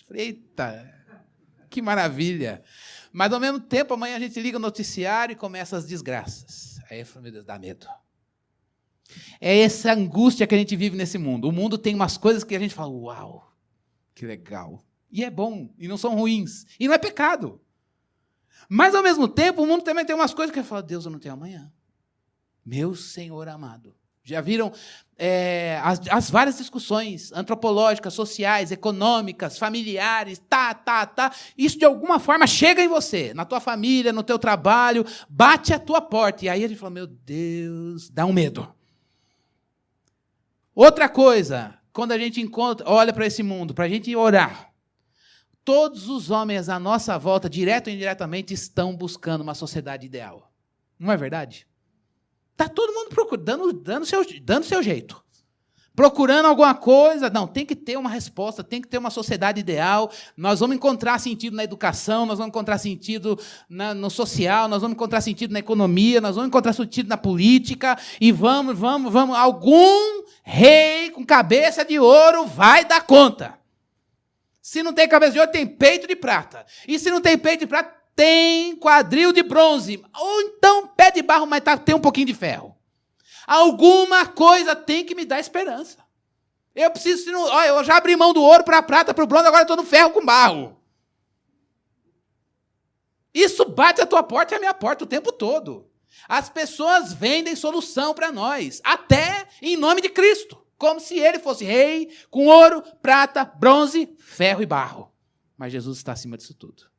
Speaker 1: Falei, eita, que maravilha. Mas, ao mesmo tempo, amanhã a gente liga o noticiário e começa as desgraças. Aí eu falei, meu Deus, dá medo. É essa angústia que a gente vive nesse mundo. O mundo tem umas coisas que a gente fala, uau, que legal. E é bom, e não são ruins. E não é pecado. Mas, ao mesmo tempo, o mundo também tem umas coisas que eu falo, Deus, eu não tenho amanhã. Meu Senhor amado. Já viram as várias discussões antropológicas, sociais, econômicas, familiares, Isso, de alguma forma, chega em você, na tua família, no teu trabalho, bate a tua porta. E aí a gente fala, meu Deus, dá um medo. Outra coisa, quando a gente olha para esse mundo, para a gente orar, todos os homens à nossa volta, direto ou indiretamente, estão buscando uma sociedade ideal. Não é verdade? Está todo mundo procurando, dando seu jeito. Procurando alguma coisa. Não, tem que ter uma resposta, tem que ter uma sociedade ideal. Nós vamos encontrar sentido na educação, nós vamos encontrar sentido no social, nós vamos encontrar sentido na economia, nós vamos encontrar sentido na política. E vamos. Algum rei com cabeça de ouro vai dar conta. Se não tem cabeça de ouro, tem peito de prata. E se não tem peito de prata, tem quadril de bronze. Ou então pé de barro, mas tem um pouquinho de ferro. Alguma coisa tem que me dar esperança. Eu preciso... eu já abri mão do ouro para a prata, para o bronze, agora estou no ferro com barro. Isso bate a tua porta e a minha porta o tempo todo. As pessoas vendem solução para nós, até em nome de Cristo. Como se ele fosse rei, com ouro, prata, bronze, ferro e barro. Mas Jesus está acima disso tudo.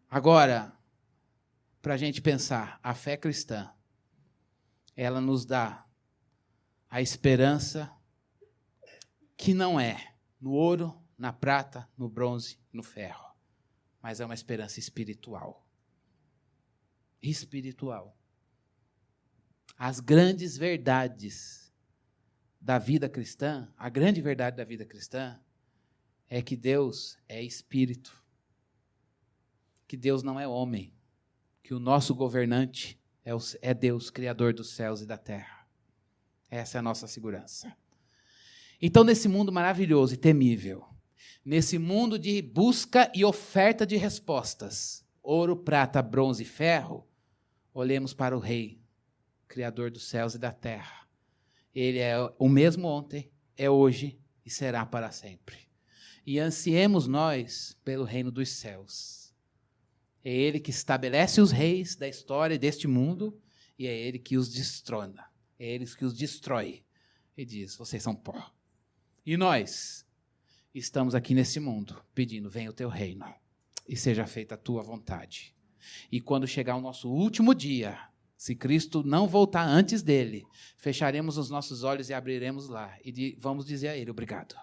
Speaker 1: Agora, para a gente pensar, a fé cristã, ela nos dá a esperança que não é no ouro, na prata, no bronze, no ferro. mas é uma esperança espiritual. Espiritual. As grandes verdades da vida cristã, a grande verdade da vida cristã é que Deus é espírito, que Deus não é homem, que o nosso governante é Deus, Criador dos céus e da terra. Essa é a nossa segurança. Então, nesse mundo maravilhoso e temível, nesse mundo de busca e oferta de respostas, ouro, prata, bronze e ferro, olhemos para o Rei, Criador dos céus e da terra. Ele é o mesmo ontem, é hoje e será para sempre. E ansiemos nós pelo reino dos céus. É Ele que estabelece os reis da história deste mundo e é Ele que os destrona. É Ele que os destrói. E diz, vocês são pó. E nós estamos aqui nesse mundo pedindo, venha o teu reino e seja feita a tua vontade. E quando chegar o nosso último dia, se Cristo não voltar antes dele, fecharemos os nossos olhos e abriremos lá. E vamos dizer a ele, obrigado,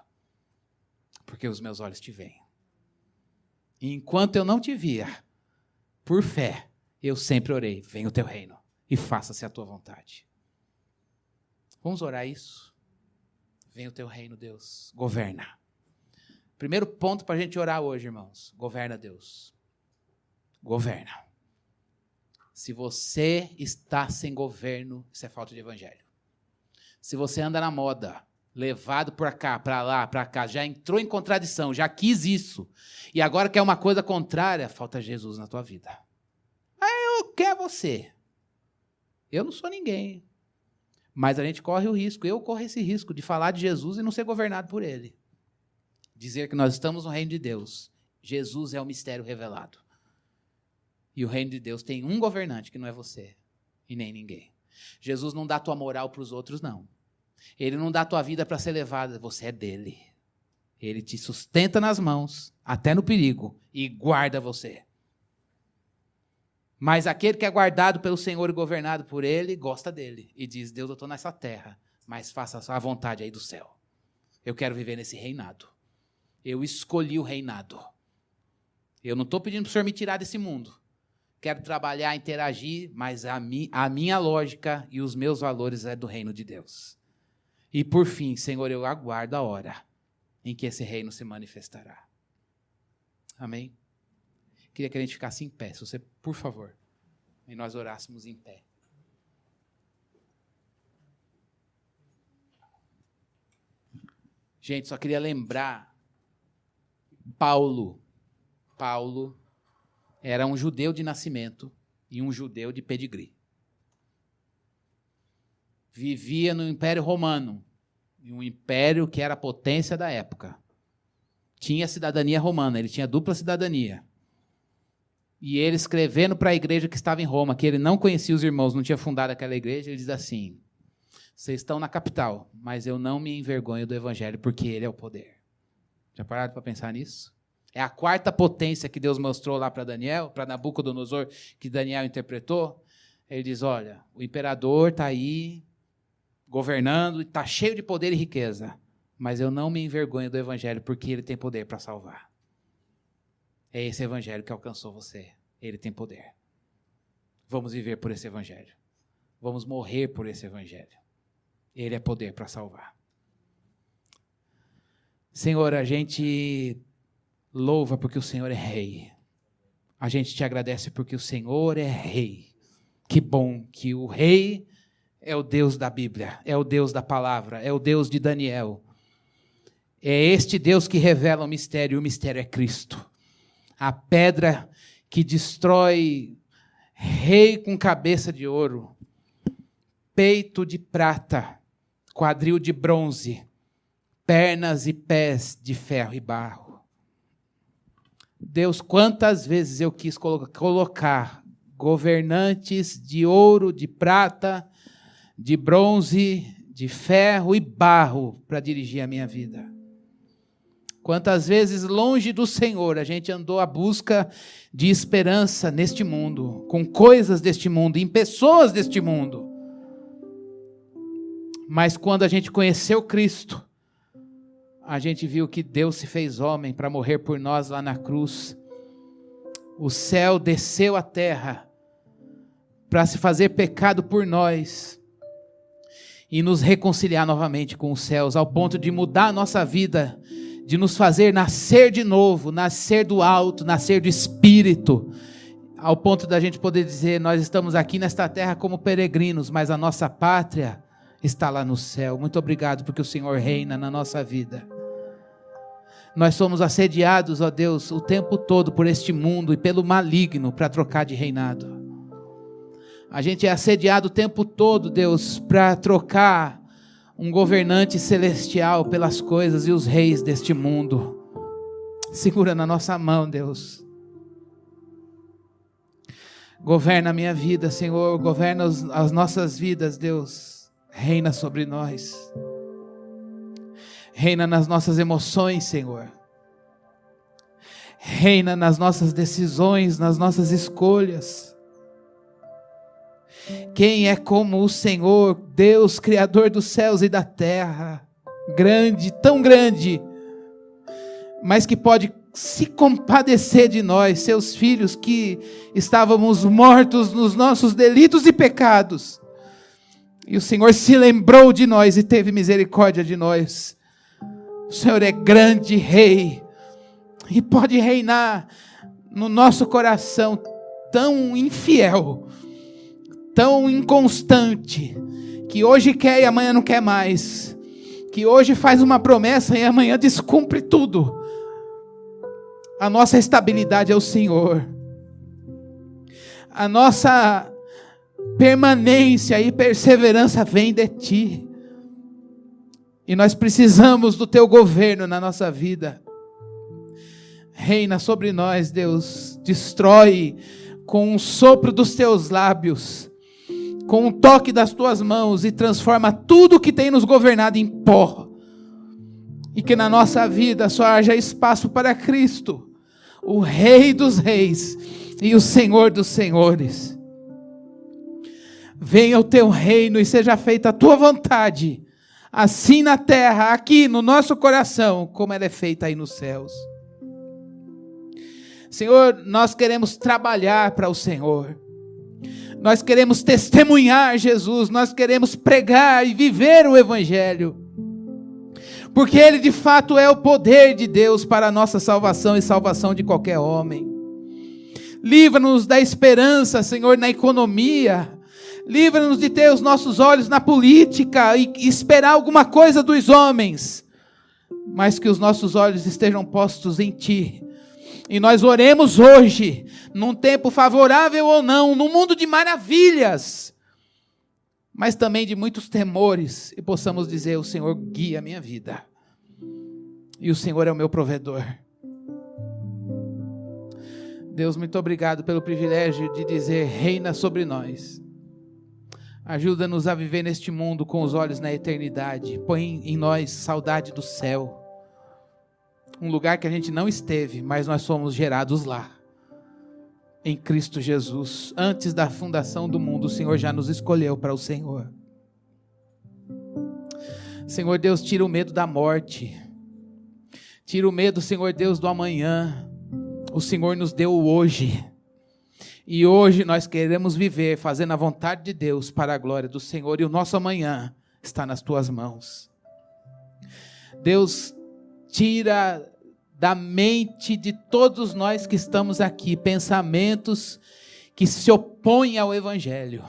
Speaker 1: porque os meus olhos te veem. E enquanto eu não te via, por fé, eu sempre orei, venha o teu reino e faça-se a tua vontade. Vamos orar isso? Venha o teu reino, Deus, governa. Primeiro ponto para a gente orar hoje, irmãos, governa Deus. Governa. Se você está sem governo, isso é falta de evangelho. Se você anda na moda, levado por cá, para lá, para cá, já entrou em contradição, já quis isso, e agora quer uma coisa contrária, falta Jesus na tua vida. Eu quero você. Eu não sou ninguém. Mas a gente corre o risco, eu corro esse risco de falar de Jesus e não ser governado por ele. Dizer que nós estamos no reino de Deus. Jesus é o mistério revelado. E o reino de Deus tem um governante que não é você e nem ninguém. Jesus não dá a tua moral para os outros, não. Ele não dá a tua vida para ser levada, você é dele. Ele te sustenta nas mãos, até no perigo, e guarda você. Mas aquele que é guardado pelo Senhor e governado por ele, gosta dele. E diz, Deus, eu estou nessa terra, mas faça a vontade aí do céu. Eu quero viver nesse reinado. Eu escolhi o reinado. Eu não estou pedindo para o Senhor me tirar desse mundo. Quero trabalhar, interagir, mas a minha lógica e os meus valores é do reino de Deus. E por fim, Senhor, eu aguardo a hora em que esse reino se manifestará. Amém? Queria que a gente ficasse em pé, se você, por favor, e nós orássemos em pé. Gente, só queria lembrar, Paulo era um judeu de nascimento e um judeu de pedigree. Vivia no Império Romano, um império que era a potência da época. Tinha cidadania romana, ele tinha dupla cidadania. E ele escrevendo para a igreja que estava em Roma, que ele não conhecia os irmãos, não tinha fundado aquela igreja, ele diz assim, vocês estão na capital, mas eu não me envergonho do evangelho, porque ele é o poder. Já pararam para pensar nisso? É a quarta potência que Deus mostrou lá para Daniel, para Nabucodonosor, que Daniel interpretou. Ele diz, olha, o imperador está aí, governando, está cheio de poder e riqueza, mas eu não me envergonho do evangelho, porque ele tem poder para salvar. É esse evangelho que alcançou você. Ele tem poder. Vamos viver por esse evangelho. Vamos morrer por esse evangelho. Ele é poder para salvar. Senhor, a gente louva porque o Senhor é rei. A gente te agradece porque o Senhor é rei. Que bom que o rei é o Deus da Bíblia, é o Deus da palavra, é o Deus de Daniel. É este Deus que revela o mistério, e o mistério é Cristo. A pedra que destrói rei com cabeça de ouro, peito de prata, quadril de bronze, pernas e pés de ferro e barro. Deus, quantas vezes eu quis colocar governantes de ouro, de prata, de bronze, de ferro e barro para dirigir a minha vida. Quantas vezes longe do Senhor a gente andou à busca de esperança neste mundo, com coisas deste mundo, em pessoas deste mundo. Mas quando a gente conheceu Cristo, a gente viu que Deus se fez homem para morrer por nós lá na cruz. O céu desceu à terra para se fazer pecado por nós e nos reconciliar novamente com os céus, ao ponto de mudar a nossa vida, de nos fazer nascer de novo, nascer do alto, nascer do Espírito, ao ponto da gente poder dizer: nós estamos aqui nesta terra como peregrinos, mas a nossa pátria está lá no céu. Muito obrigado porque o Senhor reina na nossa vida. Nós somos assediados, ó Deus, o tempo todo por este mundo e pelo maligno para trocar de reinado. A gente é assediado o tempo todo, Deus, para trocar um governante celestial pelas coisas e os reis deste mundo. Segura na nossa mão, Deus. Governa a minha vida, Senhor. Governa as nossas vidas, Deus. Reina sobre nós. Reina nas nossas emoções, Senhor. Reina nas nossas decisões, nas nossas escolhas. Quem é como o Senhor, Deus, Criador dos céus e da terra, grande, tão grande, mas que pode se compadecer de nós, seus filhos, que estávamos mortos nos nossos delitos e pecados, e o Senhor se lembrou de nós e teve misericórdia de nós. O Senhor é grande Rei, e pode reinar no nosso coração tão infiel, tão inconstante, que hoje quer e amanhã não quer mais, que hoje faz uma promessa e amanhã descumpre tudo. A nossa estabilidade é o Senhor, a nossa permanência e perseverança vem de Ti, e nós precisamos do Teu governo na nossa vida. Reina sobre nós, Deus, destrói com um sopro dos Teus lábios, com um toque das Tuas mãos, e transforma tudo que tem nos governado em pó, e que na nossa vida só haja espaço para Cristo, o Rei dos reis e o Senhor dos senhores. Venha o Teu reino e seja feita a Tua vontade, assim na terra, aqui no nosso coração, como ela é feita aí nos céus. Senhor, nós queremos trabalhar para o Senhor. Nós queremos testemunhar Jesus, nós queremos pregar e viver o Evangelho, porque Ele de fato é o poder de Deus para a nossa salvação e salvação de qualquer homem. Livra-nos da esperança, Senhor, na economia. Livra-nos de ter os nossos olhos na política e esperar alguma coisa dos homens, mas que os nossos olhos estejam postos em Ti. E nós oremos hoje, num tempo favorável ou não, num mundo de maravilhas, mas também de muitos temores, e possamos dizer: o Senhor guia a minha vida, e o Senhor é o meu provedor. Deus, muito obrigado pelo privilégio de dizer: reina sobre nós. Ajuda-nos a viver neste mundo com os olhos na eternidade. Põe em nós saudade do céu. Um lugar que a gente não esteve, mas nós fomos gerados lá. Em Cristo Jesus. Antes da fundação do mundo, o Senhor já nos escolheu para o Senhor. Senhor Deus, tira o medo da morte. Tira o medo, Senhor Deus, do amanhã. O Senhor nos deu o hoje. E hoje nós queremos viver fazendo a vontade de Deus para a glória do Senhor. E o nosso amanhã está nas Tuas mãos. Deus, tira da mente de todos nós que estamos aqui pensamentos que se opõem ao Evangelho.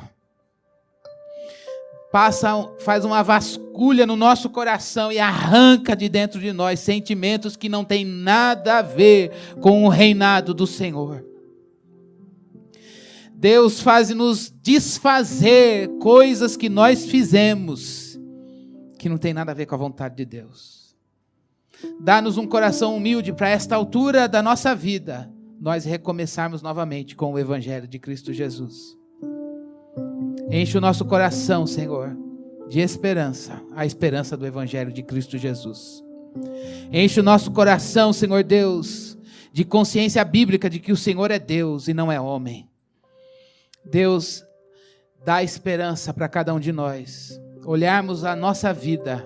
Speaker 1: Faz uma vasculha no nosso coração e arranca de dentro de nós sentimentos que não têm nada a ver com o reinado do Senhor. Deus, faz-nos desfazer coisas que nós fizemos, que não tem nada a ver com a vontade de Deus. Dá-nos um coração humilde para esta altura da nossa vida, nós recomeçarmos novamente com o Evangelho de Cristo Jesus. Enche o nosso coração, Senhor, de esperança, a esperança do Evangelho de Cristo Jesus. Enche o nosso coração, Senhor Deus, de consciência bíblica de que o Senhor é Deus e não é homem. Deus, dá esperança para cada um de nós, olharmos a nossa vida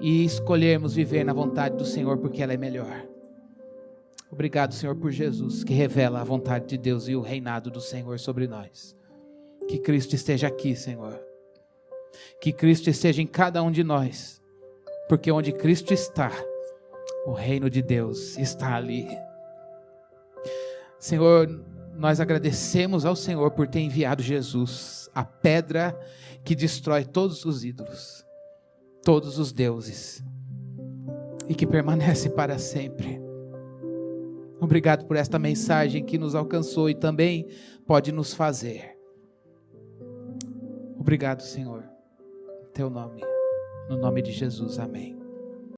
Speaker 1: e escolhermos viver na vontade do Senhor, porque ela é melhor. Obrigado, Senhor, por Jesus, que revela a vontade de Deus e o reinado do Senhor sobre nós. Que Cristo esteja aqui, Senhor. Que Cristo esteja em cada um de nós. Porque onde Cristo está, o reino de Deus está ali. Senhor, nós agradecemos ao Senhor por ter enviado Jesus, a pedra que destrói todos os ídolos, todos os deuses, e que permanece para sempre. Obrigado por esta mensagem que nos alcançou e também pode nos fazer. Obrigado, Senhor, em teu nome, no nome de Jesus, amém.